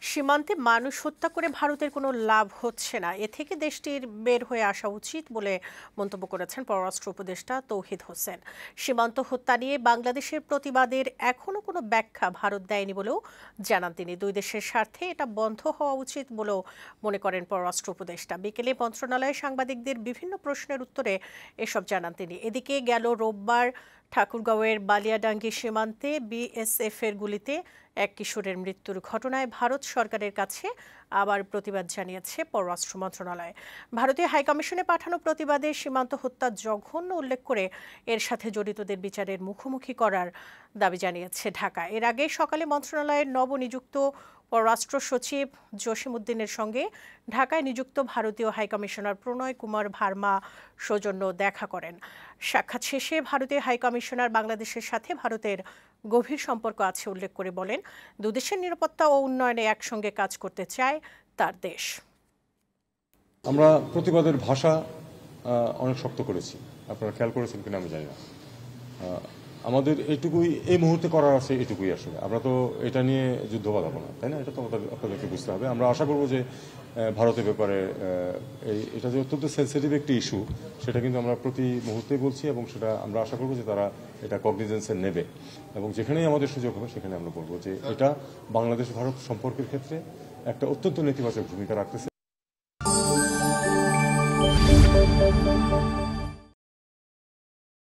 সীমান্তে মানুষ হত্যা করে ভারতের কোনো লাভ হচ্ছে না, এ থেকে দেশটির বের হয়ে আসা উচিত বলে মন্তব্য করেছেন পররাষ্ট্র উপদেষ্টা তৌহিদ হোসেন। সীমান্ত হত্যা নিয়ে বাংলাদেশের প্রতিবাদের এখনো কোনো ব্যাখ্যা ভারত দেয়নি বলেও জানান তিনি। দুই দেশের স্বার্থে এটা বন্ধ হওয়া উচিত বলেও মনে করেন পররাষ্ট্র উপদেষ্টা। বিকেলে মন্ত্রণালয়ে সাংবাদিকদের বিভিন্ন প্রশ্নের উত্তরে এসব জানান তিনি। এদিকে গেল রোববার ঠাকুরগাঁওয়ের বালিয়াডাঙ্গি সীমান্তে বিএসএফ এর গুলিতে এক কিশোরের মৃত্যুর ঘটনায় ভারত সরকারের কাছে আবার প্রতিবাদ জানিয়েছে পররাষ্ট্র মন্ত্রণালয়। ভারতীয় হাইকমিশনে পাঠানো প্রতিবাদে সীমান্ত হত্যা জঘন্য উল্লেখ করে এর সাথে জড়িতদের বিচারের মুখোমুখি করার দাবি জানিয়েছে ঢাকা। এর আগে সকালে মন্ত্রণালয়ের নবনিযুক্ত পররাষ্ট্র সচিব জসিম উদ্দিনের সঙ্গে ঢাকায় নিযুক্ত ভারতীয় হাইকমিশনার প্রণয় কুমার ভার্মা সৌজন্য দেখা করেন। সাক্ষাৎ শেষে ভারতীয় হাইকমিশনার বাংলাদেশের সাথে ভারতের গভীর সম্পর্ক আছে উল্লেখ করে বলেন, দুদেশের নিরাপত্তা ও উন্নয়নে একসঙ্গে কাজ করতে চায় তার দেশ। আমরা প্রতিবাদের ভাষা অনেক শক্ত করেছি, আপনারা খেয়াল করেছেন কিনা আমি জানি না। আমাদের এইটুকুই এই মুহূর্তে করার আছে, এটুকুই আসলে। আমরা তো এটা নিয়ে যুদ্ধ বাঁধাবো না, তাই না? এটা তো আপনাদেরকে বুঝতে হবে। আমরা আশা করবো যে ভারতের ব্যাপারে এটা যে অত্যন্ত সেন্সিটিভ একটি ইস্যু, সেটা কিন্তু আমরা প্রতি মুহূর্তেই বলছি, এবং সেটা আমরা আশা করবো যে তারা এটা কগনিজেন্সে নেবে, এবং যেখানেই আমাদের সুযোগ হবে সেখানে আমরা বলবো যে এটা বাংলাদেশ ভারত সম্পর্কের ক্ষেত্রে একটা অত্যন্ত নেতিবাচক ভূমিকা রাখতেছে।